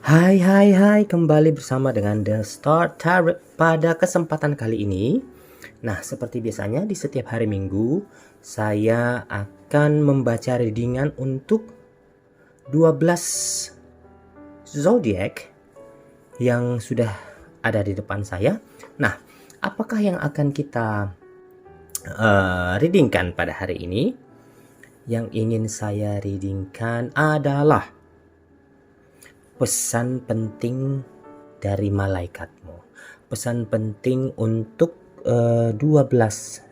Hai, kembali bersama dengan The Star Tarot pada kesempatan kali ini. Nah, seperti biasanya di setiap hari Minggu, saya akan membaca readingan untuk 12 zodiak yang sudah ada di depan saya. Nah, apakah yang akan kita readingkan pada hari ini? Yang ingin saya readingkan adalah pesan penting dari malaikatmu. Pesan penting untuk 12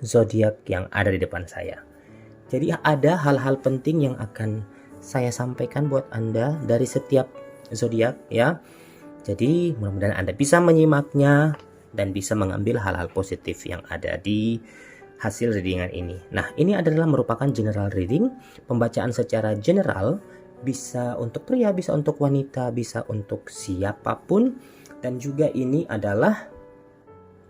zodiak yang ada di depan saya. Jadi ada hal-hal penting yang akan saya sampaikan buat Anda dari setiap zodiak ya. Jadi mudah-mudahan Anda bisa menyimaknya dan bisa mengambil hal-hal positif yang ada di hasil readingan ini. Nah, ini adalah merupakan general reading, pembacaan secara general, bisa untuk pria, bisa untuk wanita, bisa untuk siapapun, dan juga ini adalah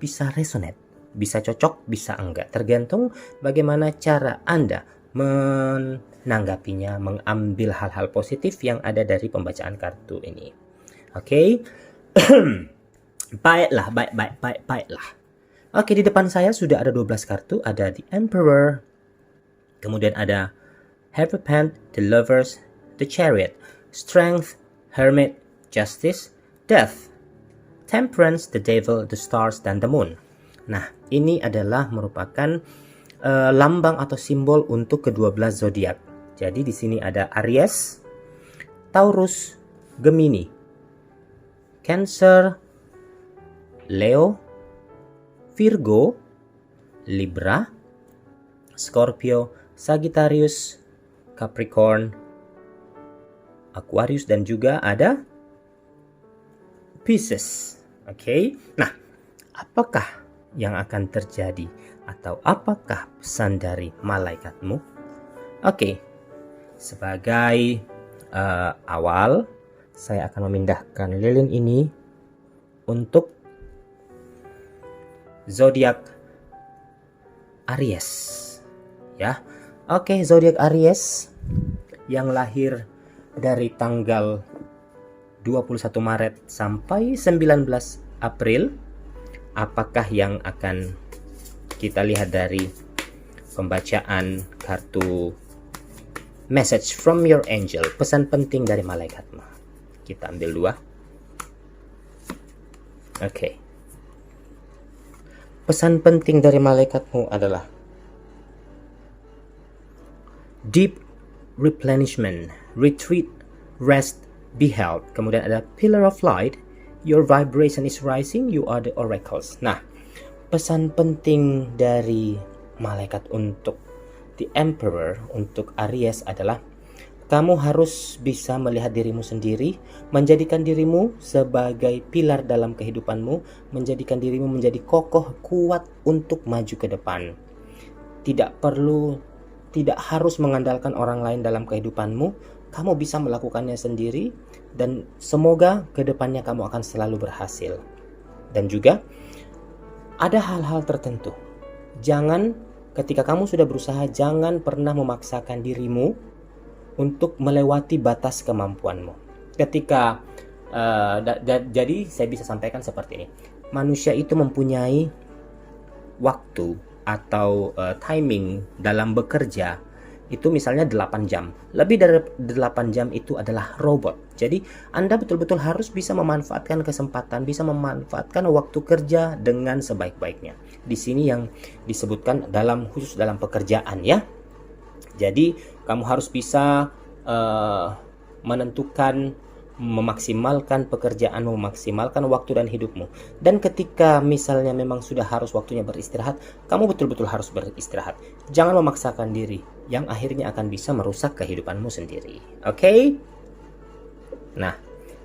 bisa resonate, bisa cocok, bisa enggak, tergantung bagaimana cara Anda menanggapinya, mengambil hal-hal positif yang ada dari pembacaan kartu ini. Oke. Baiklah. Oke, di depan saya sudah ada 12 kartu. Ada The Emperor, kemudian ada Hierophant, The Lovers, The Chariot, Strength, Hermit, Justice, Death, Temperance, The Devil, The Stars, dan The Moon. Nah, ini adalah merupakan lambang atau simbol untuk ke-12 zodiak. Jadi di sini ada Aries, Taurus, Gemini, Cancer, Leo, Virgo, Libra, Scorpio, Sagittarius, Capricorn, Aquarius, dan juga ada Pisces. Oke. Nah, apakah yang akan terjadi atau apakah pesan dari malaikatmu? Oke. Sebagai awal, saya akan memindahkan lilin ini untuk zodiak Aries. Ya. Oke, zodiak Aries yang lahir dari tanggal 21 Maret sampai 19 April. Apakah yang akan kita lihat dari pembacaan kartu Message from your angel, pesan penting dari malaikatmu? Kita ambil 2. Oke. Pesan penting dari malaikatmu adalah deep replenishment, retreat, rest, be held. Kemudian ada pillar of light, your vibration is rising, you are the oracles. Nah, pesan penting dari malaikat untuk The Emperor, untuk Aries adalah kamu harus bisa melihat dirimu sendiri, menjadikan dirimu sebagai pilar dalam kehidupanmu, menjadikan dirimu menjadi kokoh, kuat untuk maju ke depan. Tidak harus mengandalkan orang lain dalam kehidupanmu, kamu bisa melakukannya sendiri, dan semoga ke depannya kamu akan selalu berhasil. Dan juga ada hal-hal tertentu. Ketika kamu sudah berusaha, jangan pernah memaksakan dirimu untuk melewati batas kemampuanmu. Jadi saya bisa sampaikan seperti ini. Manusia itu mempunyai waktu atau timing dalam bekerja itu misalnya 8 jam. Lebih dari 8 jam itu adalah robot. Jadi Anda betul-betul harus bisa memanfaatkan kesempatan, bisa memanfaatkan waktu kerja dengan sebaik-baiknya. Di sini yang disebutkan khusus dalam pekerjaan ya. Jadi kamu harus bisa menentukan, memaksimalkan pekerjaanmu, memaksimalkan waktu dan hidupmu. Dan ketika misalnya memang sudah harus waktunya beristirahat, kamu betul-betul harus beristirahat. Jangan memaksakan diri, yang akhirnya akan bisa merusak kehidupanmu sendiri. Oke? Nah,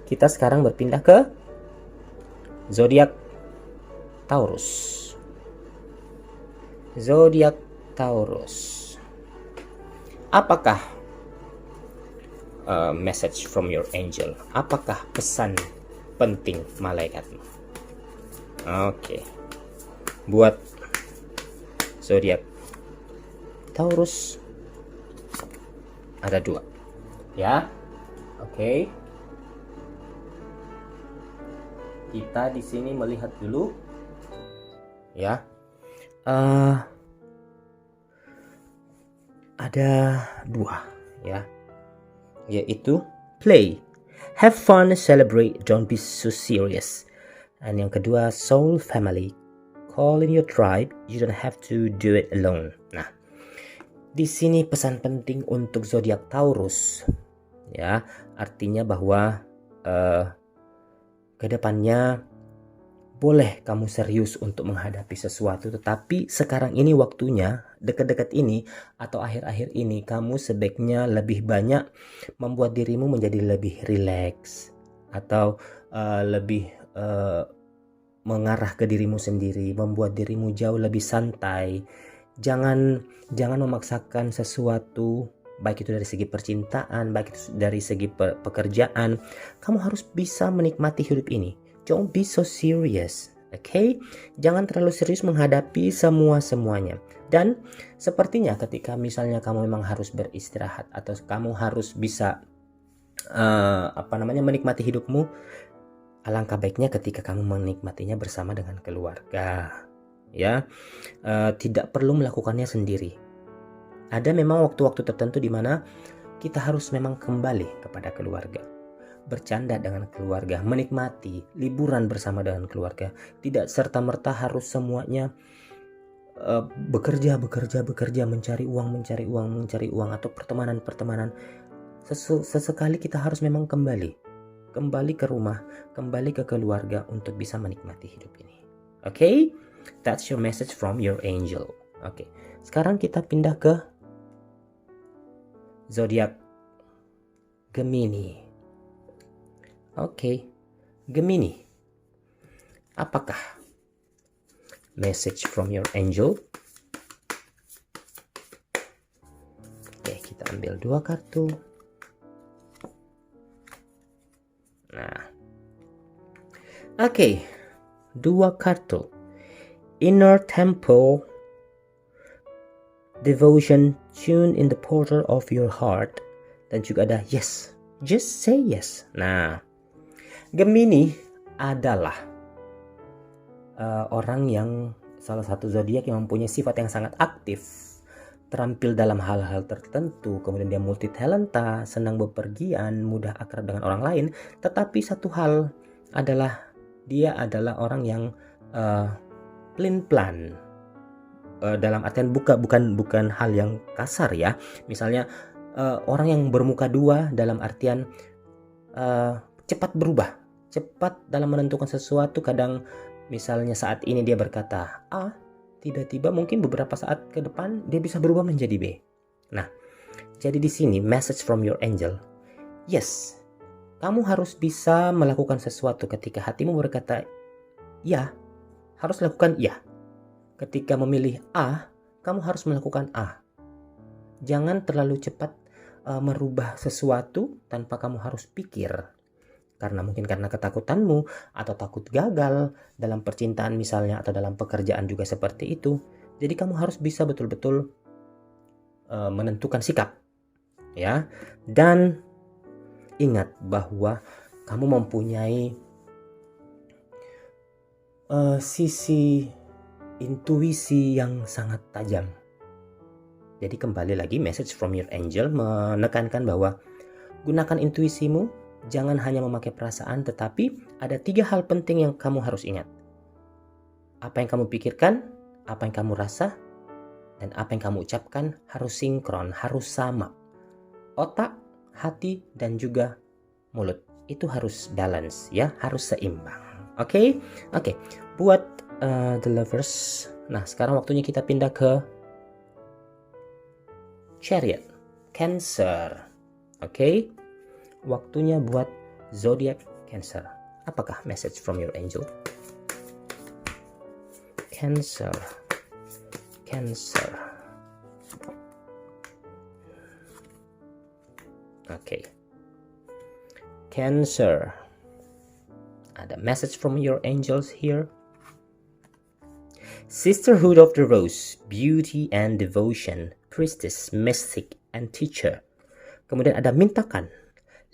kita sekarang berpindah ke zodiak Taurus. Zodiak Taurus. Apakah message from your angel? Apakah pesan penting malaikatmu? Oke. Buat zodiak Taurus ada 2. Ya. Oke. Kita di sini melihat dulu, ya. Ada 2, ya, yaitu play, have fun, celebrate, don't be so serious. Dan yang kedua, soul family, call in your tribe, you don't have to do it alone. Nah, di sini pesan penting untuk zodiak Taurus, ya, artinya bahwa kedepannya boleh kamu serius untuk menghadapi sesuatu, tetapi sekarang ini waktunya, dekat-dekat ini atau akhir-akhir ini, kamu sebaiknya lebih banyak membuat dirimu menjadi lebih rileks atau lebih mengarah ke dirimu sendiri, membuat dirimu jauh lebih santai. Jangan memaksakan sesuatu, baik itu dari segi percintaan, baik itu dari segi pekerjaan. Kamu harus bisa menikmati hidup ini. Don't be so serious, okay? Jangan terlalu serius menghadapi semuanya. Dan sepertinya ketika misalnya kamu memang harus beristirahat atau kamu harus bisa menikmati hidupmu, alangkah baiknya ketika kamu menikmatinya bersama dengan keluarga, ya. Tidak perlu melakukannya sendiri. Ada memang waktu-waktu tertentu di mana kita harus memang kembali kepada keluarga, bercanda dengan keluarga, menikmati liburan bersama dengan keluarga. Tidak serta-merta harus semuanya bekerja, mencari uang atau pertemanan. Sesekali kita harus memang kembali ke rumah, kembali ke keluarga untuk bisa menikmati hidup ini. Okay? That's your message from your angel. Okay. Sekarang kita pindah ke zodiak Gemini. Oke, Gemini. Apakah message from your angel? Oke, kita ambil 2 kartu. Nah, oke, 2 kartu. Inner Temple, Devotion, Tune in the Portal of your heart. Dan juga ada Yes, just say yes. Nah, Gemini adalah orang yang salah satu zodiak yang mempunyai sifat yang sangat aktif, terampil dalam hal-hal tertentu, kemudian dia multi talenta, senang bepergian, mudah akrab dengan orang lain. Tetapi satu hal adalah dia adalah orang yang pelin-pelan, dalam artian bukan hal yang kasar, ya. Misalnya orang yang bermuka 2 dalam artian cepat berubah, cepat dalam menentukan sesuatu. Kadang misalnya saat ini dia berkata A, tiba-tiba mungkin beberapa saat ke depan dia bisa berubah menjadi B. Nah, jadi di sini message from your angel, yes, kamu harus bisa melakukan sesuatu. Ketika hatimu berkata ya, harus lakukan ya. Ketika memilih A, kamu harus melakukan A. Jangan terlalu cepat merubah sesuatu tanpa kamu harus pikir. Karena ketakutanmu atau takut gagal dalam percintaan misalnya, atau dalam pekerjaan juga seperti itu. Jadi kamu harus bisa betul-betul menentukan sikap, ya. Dan ingat bahwa kamu mempunyai sisi intuisi yang sangat tajam. Jadi kembali lagi message from your angel menekankan bahwa gunakan intuisimu, jangan hanya memakai perasaan, tetapi ada 3 hal penting yang kamu harus ingat. Apa yang kamu pikirkan, apa yang kamu rasa, dan apa yang kamu ucapkan harus sinkron, harus sama. Otak, hati, dan juga mulut itu harus balance, ya, harus seimbang. Oke. Buat the lovers, nah sekarang waktunya kita pindah ke Chariot, Cancer. Oke. Waktunya buat zodiak Cancer. Apakah message from your angel? Cancer. Oke. Cancer. Ada message from your angels here. Sisterhood of the Rose, Beauty and Devotion, Priestess, Mystic, and Teacher. Kemudian ada mintakan,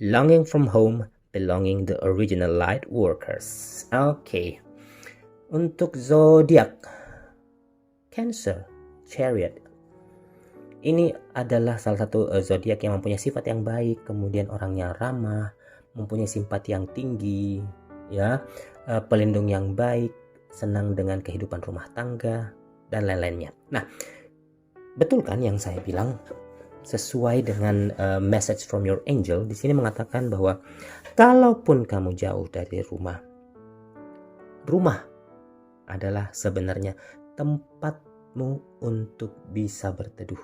Longing from Home, belonging the original light workers. Oke. Untuk zodiak Cancer, Chariot. Ini adalah salah satu zodiak yang mempunyai sifat yang baik, kemudian orangnya ramah, mempunyai simpati yang tinggi, ya, pelindung yang baik, senang dengan kehidupan rumah tangga dan lain-lainnya. Nah, betul kan yang saya bilang? Sesuai dengan message from your angel di sini mengatakan bahwa kalaupun kamu jauh dari rumah adalah sebenarnya tempatmu untuk bisa berteduh.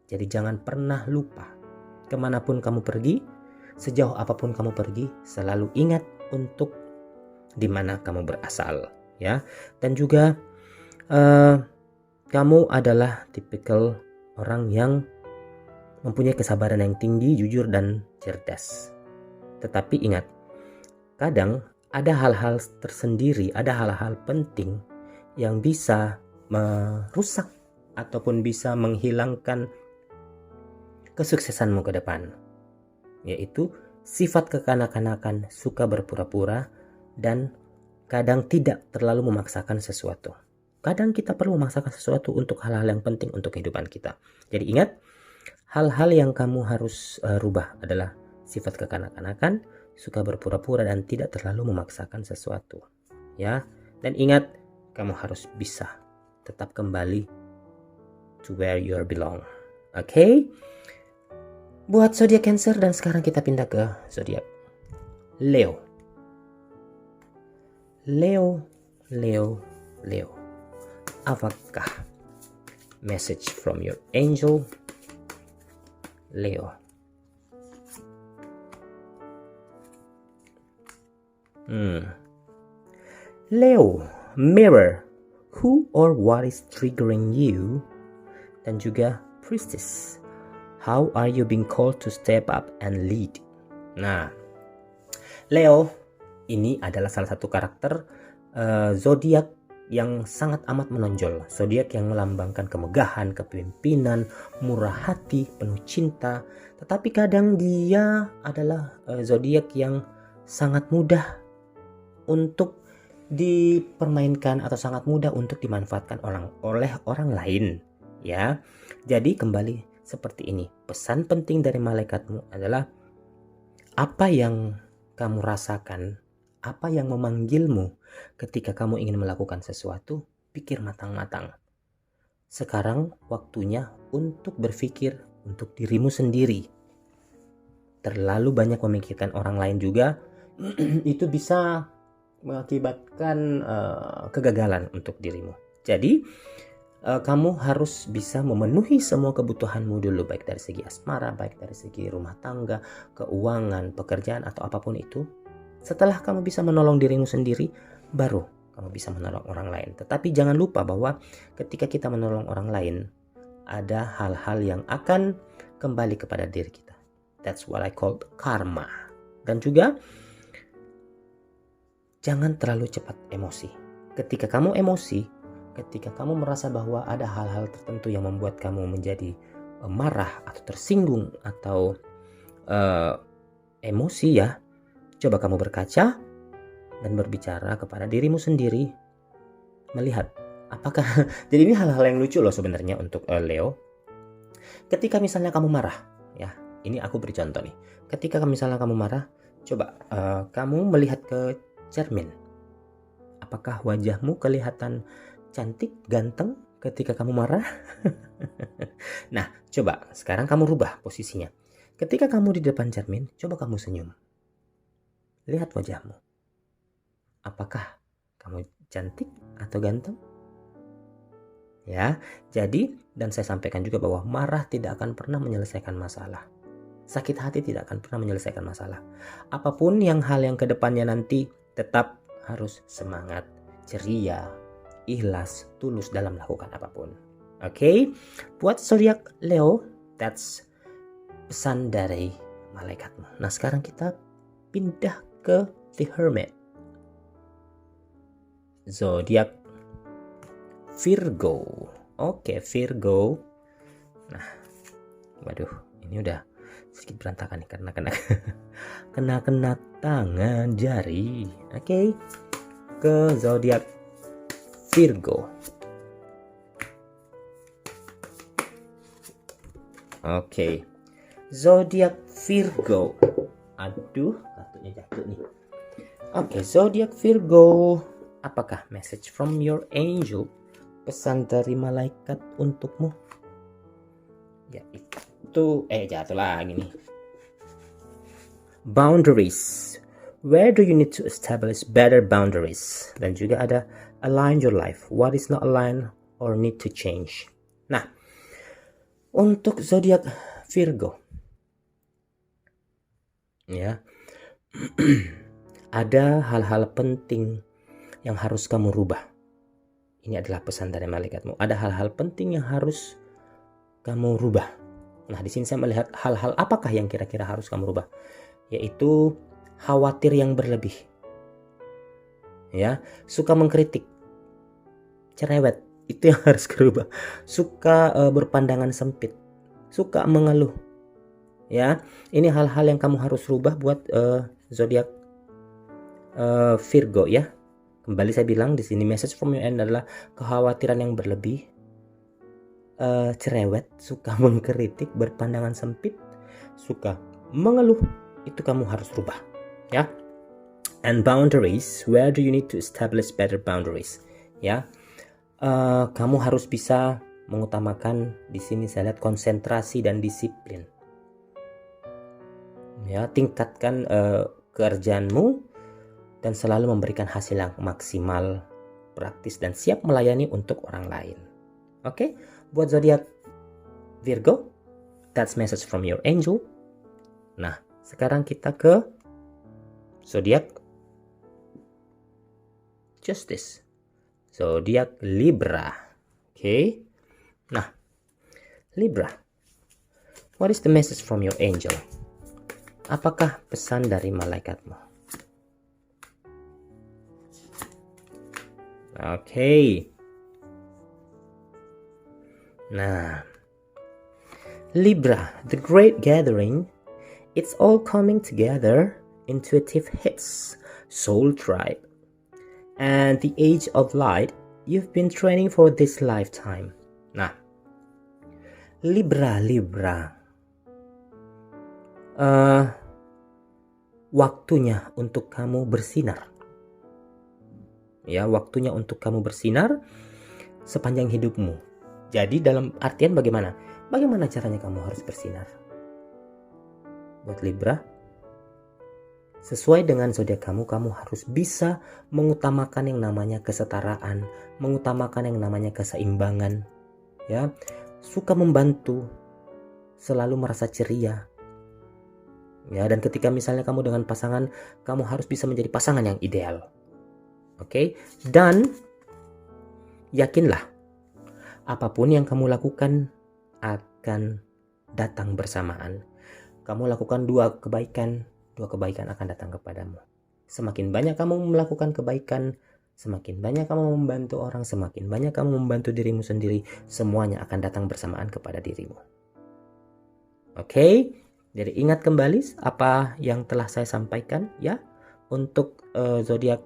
Jadi jangan pernah lupa, kemanapun kamu pergi, sejauh apapun kamu pergi, selalu ingat untuk di mana kamu berasal, ya. Dan juga kamu adalah tipikal orang yang mempunyai kesabaran yang tinggi, jujur dan cerdas. Tetapi ingat, kadang ada hal-hal tersendiri, ada hal-hal penting yang bisa merusak ataupun bisa menghilangkan kesuksesanmu ke depan, yaitu sifat kekanak-kanakan, suka berpura-pura, dan kadang tidak terlalu memaksakan sesuatu. Kadang kita perlu memaksakan sesuatu untuk hal-hal yang penting untuk kehidupan kita. Jadi ingat, hal-hal yang kamu harus rubah adalah sifat kekanak-kanakan, suka berpura-pura, dan tidak terlalu memaksakan sesuatu, ya. Dan ingat, kamu harus bisa tetap kembali to where you belong. Oke? Buat zodiak Cancer, dan sekarang kita pindah ke zodiak Leo. Leo. Apakah message from your angel Leo? Leo, mirror, who or what is triggering you? Dan juga Priestess, how are you being called to step up and lead? Nah, Leo ini adalah salah satu karakter zodiak yang sangat amat menonjol. Zodiak yang melambangkan kemegahan, kepemimpinan, murah hati, penuh cinta. Tetapi kadang dia adalah zodiak yang sangat mudah untuk dipermainkan atau sangat mudah untuk dimanfaatkan oleh orang lain, ya. Jadi kembali seperti ini, pesan penting dari malaikatmu adalah apa yang kamu rasakan, apa yang memanggilmu ketika kamu ingin melakukan sesuatu, pikir matang-matang. Sekarang waktunya untuk berpikir untuk dirimu sendiri. Terlalu banyak memikirkan orang lain juga itu bisa mengakibatkan kegagalan untuk dirimu. Jadi kamu harus bisa memenuhi semua kebutuhanmu dulu, baik dari segi asmara, baik dari segi rumah tangga, keuangan, pekerjaan, atau apapun itu. Setelah kamu bisa menolong dirimu sendiri, baru kamu bisa menolong orang lain. Tetapi jangan lupa bahwa ketika kita menolong orang lain, ada hal-hal yang akan kembali kepada diri kita. That's what I call karma. Dan juga jangan terlalu cepat emosi. Ketika kamu emosi, ketika kamu merasa bahwa ada hal-hal tertentu yang membuat kamu menjadi marah atau tersinggung atau emosi, ya, coba kamu berkaca dan berbicara kepada dirimu sendiri, melihat apakah jadi ini hal-hal yang lucu loh sebenarnya untuk Leo. Ketika misalnya kamu marah, ya, ini aku beri contoh nih. Ketika misalnya kamu marah, coba kamu melihat ke cermin. Apakah wajahmu kelihatan cantik, ganteng ketika kamu marah? Nah, coba sekarang kamu rubah posisinya. Ketika kamu di depan cermin, coba kamu senyum. Lihat wajahmu. Apakah kamu cantik atau ganteng? Ya, jadi dan saya sampaikan juga bahwa marah tidak akan pernah menyelesaikan masalah. Sakit hati tidak akan pernah menyelesaikan masalah. Apapun hal yang kedepannya nanti, tetap harus semangat, ceria, ikhlas, tulus dalam melakukan apapun. Oke? Buat zodiak Leo, that's pesan dari malaikatmu. Nah, sekarang kita pindah ke The Hermit. Zodiak Virgo. Oke, Virgo. Nah, waduh, ini udah sedikit berantakan nih karena kena tangan jari. Oke, ke zodiak Virgo. Oke, zodiak Virgo. Aduh, kartunya jatuh nih. Oke, zodiak Virgo. Apakah message from your angel? Pesan dari malaikat untukmu? Ya itu, jatuh lagi nih. Boundaries. Where do you need to establish better boundaries? Dan juga ada align your life. What is not aligned or need to change? Nah, untuk zodiak Virgo, ya, ada hal-hal penting yang harus kamu rubah. Ini adalah pesan dari malaikatmu. Ada hal-hal penting yang harus kamu rubah. Nah, di sini saya melihat hal-hal apakah yang kira-kira harus kamu rubah, yaitu khawatir yang berlebih, ya, suka mengkritik, cerewet, itu yang harus berubah. Suka berpandangan sempit, suka mengeluh, ya. Ini hal-hal yang kamu harus rubah buat zodiak Virgo, ya. Kembali saya bilang di sini message from your end adalah kekhawatiran yang berlebih, cerewet, suka mengkritik, berpandangan sempit, suka mengeluh, itu kamu harus rubah, ya. And boundaries, where do you need to establish better boundaries, ya. Kamu harus bisa mengutamakan, di sini saya lihat konsentrasi dan disiplin, ya. Tingkatkan kerjaanmu dan selalu memberikan hasil yang maksimal, praktis, dan siap melayani untuk orang lain. Oke, buat zodiak Virgo, that's message from your angel. Nah, sekarang kita ke zodiak Justice, zodiak Libra. Oke. Nah, Libra, what is the message from your angel? Apakah pesan dari malaikatmu? Oke. Nah, Libra, the great gathering, it's all coming together, intuitive hits, soul tribe, and the age of light you've been training for this lifetime. Nah, Libra, waktunya untuk kamu bersinar, ya, waktunya untuk kamu bersinar sepanjang hidupmu. Jadi dalam artian bagaimana caranya kamu harus bersinar? Buat Libra, sesuai dengan zodiak kamu harus bisa mengutamakan yang namanya kesetaraan, mengutamakan yang namanya keseimbangan, ya. Suka membantu, selalu merasa ceria, ya. Dan ketika misalnya kamu dengan pasangan, kamu harus bisa menjadi pasangan yang ideal. Oke? Dan yakinlah, apapun yang kamu lakukan akan datang bersamaan. Kamu lakukan dua kebaikan akan datang kepadamu. Semakin banyak kamu melakukan kebaikan, semakin banyak kamu membantu orang, semakin banyak kamu membantu dirimu sendiri, semuanya akan datang bersamaan kepada dirimu. Oke? Jadi ingat kembali apa yang telah saya sampaikan, ya, untuk zodiak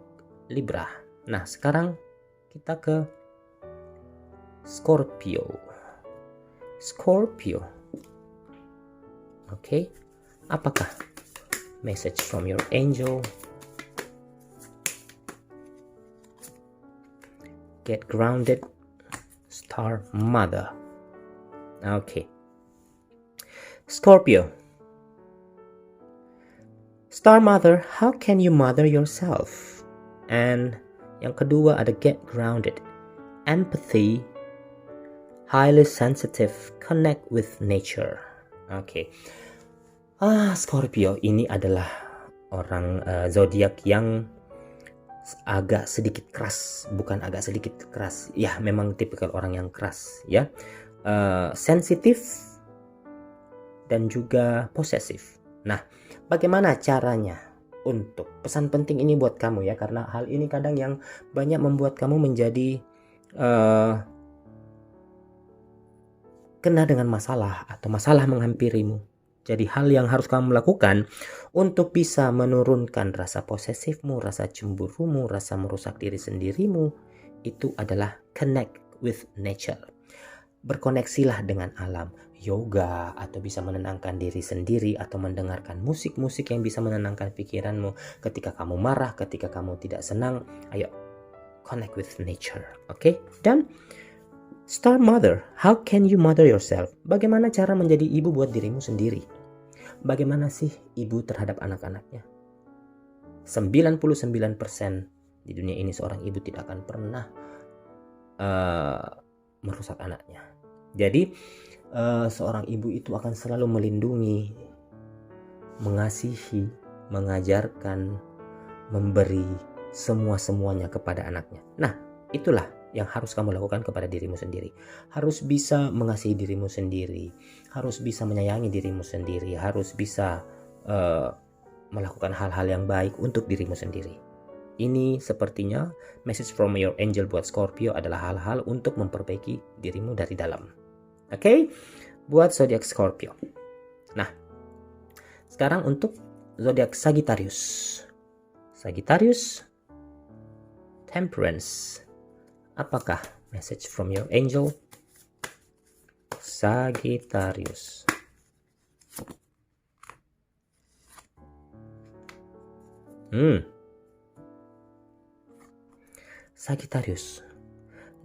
Libra. Nah, sekarang kita ke Scorpio. Oke? Apakah message from your angel? Get grounded, Star Mother. Okay. Scorpio. Star Mother, how can you mother yourself? And yang kedua ada get grounded, empathy, highly sensitive, connect with nature. Okay. Scorpio ini adalah orang zodiak yang agak sedikit keras, bukan agak sedikit keras, ya, memang tipikal orang yang keras, ya, sensitif dan juga posesif. Nah, bagaimana caranya untuk pesan penting ini buat kamu, ya, karena hal ini kadang yang banyak membuat kamu menjadi kena dengan masalah atau masalah menghampirimu, Jadi hal yang harus kamu lakukan untuk bisa menurunkan rasa posesifmu, rasa cemburumu, rasa merusak diri sendirimu, itu adalah connect with nature. Berkoneksilah dengan alam. Yoga atau bisa menenangkan diri sendiri atau mendengarkan musik-musik yang bisa menenangkan pikiranmu ketika kamu marah, ketika kamu tidak senang. Ayo connect with nature, oke? Dan star mother, how can you mother yourself? Bagaimana cara menjadi ibu buat dirimu sendiri? Bagaimana sih ibu terhadap anak-anaknya? 99% di dunia ini seorang ibu tidak akan pernah merusak anaknya. Jadi seorang ibu itu akan selalu melindungi, mengasihi, mengajarkan, memberi semuanya kepada anaknya. Nah, itulah yang harus kamu lakukan kepada dirimu sendiri. Harus bisa mengasihi dirimu sendiri, harus bisa menyayangi dirimu sendiri, harus bisa melakukan hal-hal yang baik untuk dirimu sendiri. Ini sepertinya message from your angel buat Scorpio adalah hal-hal untuk memperbaiki dirimu dari dalam. Oke, buat zodiak Scorpio. Nah, sekarang untuk zodiak Sagittarius. Sagittarius, Temperance. Apakah message from your angel? Sagittarius. Sagittarius.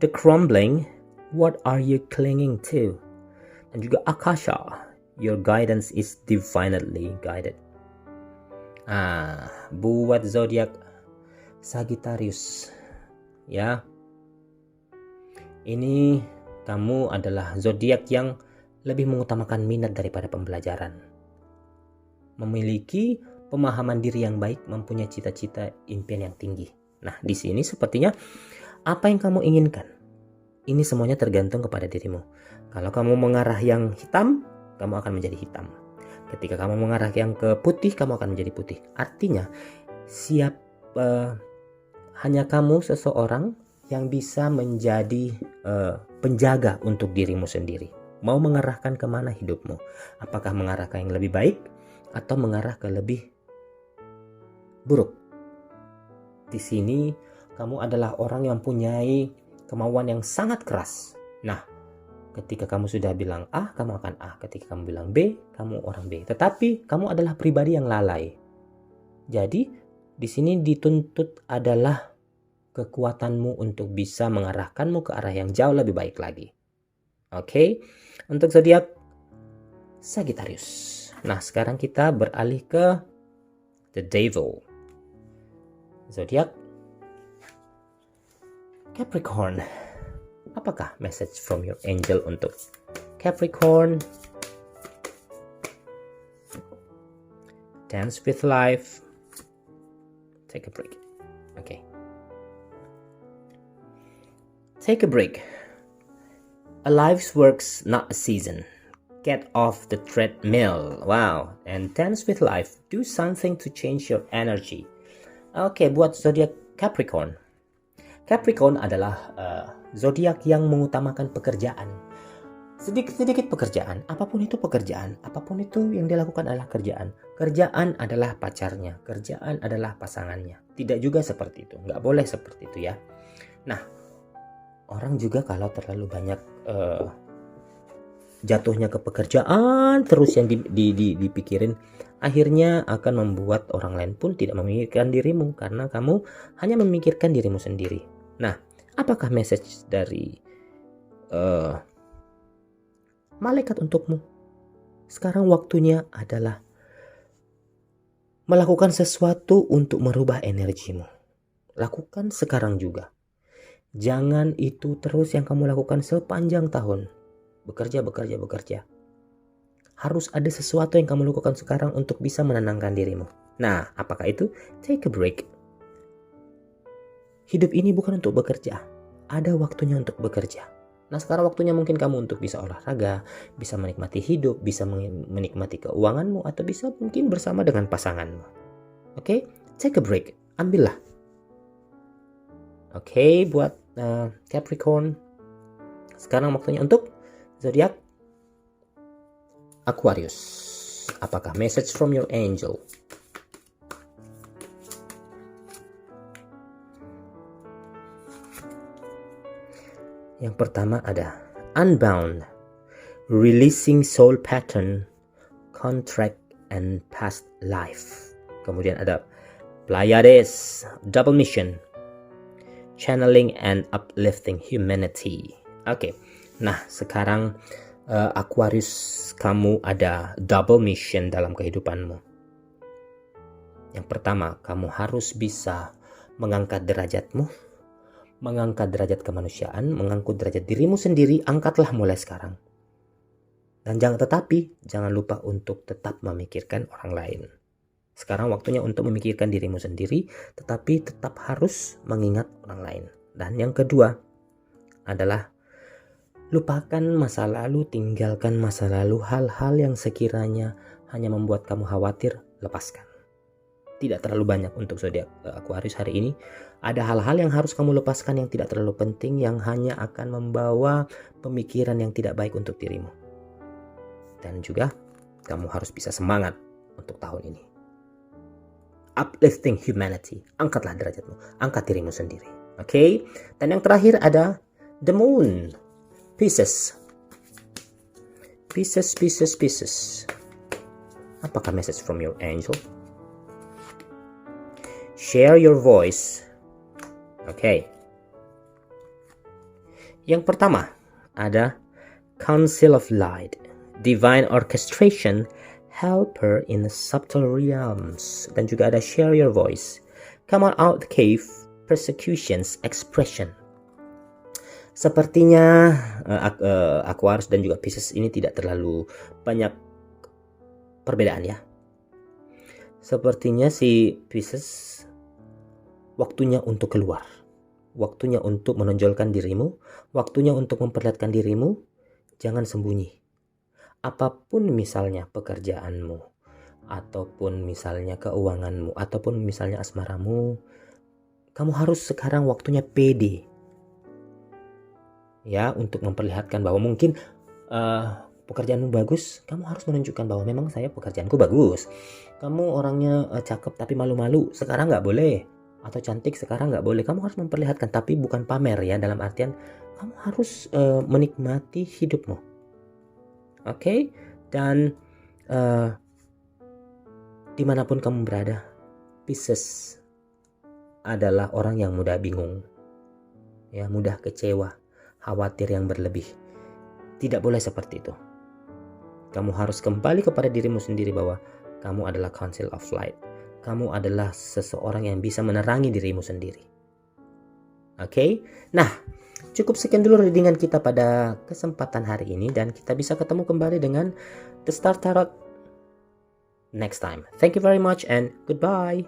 The crumbling. What are you clinging to? Dan juga Akasha, your guidance is divinely guided. Buat zodiak Sagittarius, ya, ini kamu adalah zodiak yang lebih mengutamakan minat daripada pembelajaran. Memiliki pemahaman diri yang baik, mempunyai cita-cita, impian yang tinggi. Nah, di sini sepertinya apa yang kamu inginkan? Ini semuanya tergantung kepada dirimu. Kalau kamu mengarah yang hitam, kamu akan menjadi hitam. Ketika kamu mengarah yang ke putih, kamu akan menjadi putih. Artinya, hanya kamu seseorang yang bisa menjadi penjaga untuk dirimu sendiri. Mau mengarahkan kemana hidupmu? Apakah mengarah ke yang lebih baik atau mengarah ke lebih buruk? Di sini, kamu adalah orang yang mempunyai kemauan yang sangat keras. Nah, ketika kamu sudah bilang A, kamu akan A. Ketika kamu bilang B, kamu orang B. Tetapi kamu adalah pribadi yang lalai. Jadi, di sini dituntut adalah kekuatanmu untuk bisa mengarahkanmu ke arah yang jauh lebih baik lagi. Oke, untuk zodiak Sagittarius. Nah, sekarang kita beralih ke The Devil. Zodiak Capricorn. Apakah message from your angel untuk Capricorn? Dance with life. Take a break. Okay. Take a break. A life's work's not a season. Get off the treadmill. Wow. And dance with life. Do something to change your energy. Oke, buat zodiak Capricorn. Capricorn adalah zodiak yang mengutamakan pekerjaan. Sedikit-sedikit pekerjaan, apapun itu yang dilakukan adalah kerjaan. Kerjaan adalah pacarnya, kerjaan adalah pasangannya. Tidak juga seperti itu, nggak boleh seperti itu ya. Nah, orang juga kalau terlalu banyak jatuhnya ke pekerjaan terus yang dipikirin, akhirnya akan membuat orang lain pun tidak memikirkan dirimu karena kamu hanya memikirkan dirimu sendiri. Nah, apakah message dari malaikat untukmu? Sekarang waktunya adalah melakukan sesuatu untuk merubah energimu. Lakukan sekarang juga. Jangan itu terus yang kamu lakukan sepanjang tahun. Bekerja. Harus ada sesuatu yang kamu lakukan sekarang untuk bisa menenangkan dirimu. Nah, apakah itu? Take a break. Hidup ini bukan untuk bekerja. Ada waktunya untuk bekerja. Nah, sekarang waktunya mungkin kamu untuk bisa olahraga, bisa menikmati hidup, bisa menikmati keuanganmu, atau bisa mungkin bersama dengan pasanganmu. Oke? Take a break. Ambillah. Oke, buat Capricorn. Sekarang waktunya untuk zodiak Aquarius. Aquarius. Apakah message from your angel? Yang pertama ada unbound, releasing soul pattern, contract, and past life. Kemudian ada Pleiades, double mission, channeling and uplifting humanity. Oke, nah sekarang Aquarius, kamu ada double mission dalam kehidupanmu. Yang pertama, kamu harus bisa mengangkat derajatmu, mengangkat derajat kemanusiaan, mengangkat derajat dirimu sendiri. Angkatlah mulai sekarang. Dan jangan lupa untuk tetap memikirkan orang lain. Sekarang waktunya untuk memikirkan dirimu sendiri, tetapi tetap harus mengingat orang lain. Dan yang kedua adalah lupakan masa lalu, tinggalkan masa lalu, hal-hal yang sekiranya hanya membuat kamu khawatir, lepaskan. Tidak terlalu banyak untuk zodiak Aquarius hari ini. Ada hal-hal yang harus kamu lepaskan yang tidak terlalu penting, yang hanya akan membawa pemikiran yang tidak baik untuk dirimu. Dan juga kamu harus bisa semangat untuk tahun ini. Uplifting humanity. Angkatlah derajatmu. Angkat dirimu sendiri. Oke? Dan yang terakhir ada the moon. Pisces. Pisces. Apakah message from your angel? Share your voice. Oke. Yang pertama ada Council of Light, Divine Orchestration, Helper in the Subtle Realms. Dan juga ada Share Your Voice, Come Out the Cave, Persecutions, Expression. Sepertinya Aquarius dan juga Pisces ini tidak terlalu banyak perbedaan ya. Sepertinya si Pisces waktunya untuk keluar, waktunya untuk menonjolkan dirimu, waktunya untuk memperlihatkan dirimu. Jangan sembunyi. Apapun misalnya pekerjaanmu, ataupun misalnya keuanganmu, ataupun misalnya asmaramu, kamu harus sekarang waktunya pede. Ya, untuk memperlihatkan bahwa mungkin pekerjaanmu bagus, kamu harus menunjukkan bahwa memang saya pekerjaanku bagus. Kamu orangnya cakep tapi malu-malu, sekarang nggak boleh. Atau cantik, sekarang nggak boleh. Kamu harus memperlihatkan, tapi bukan pamer ya, dalam artian kamu harus menikmati hidupmu. Oke? Dan dimanapun kamu berada, Pisces adalah orang yang mudah bingung, ya, mudah kecewa, khawatir yang berlebih. Tidak boleh seperti itu. Kamu harus kembali kepada dirimu sendiri bahwa kamu adalah Council of Light. Kamu adalah seseorang yang bisa menerangi dirimu sendiri. Oke? Nah, cukup sekian dulu readingan kita pada kesempatan hari ini, dan kita bisa ketemu kembali dengan The Star Tarot next time. Thank you very much and goodbye.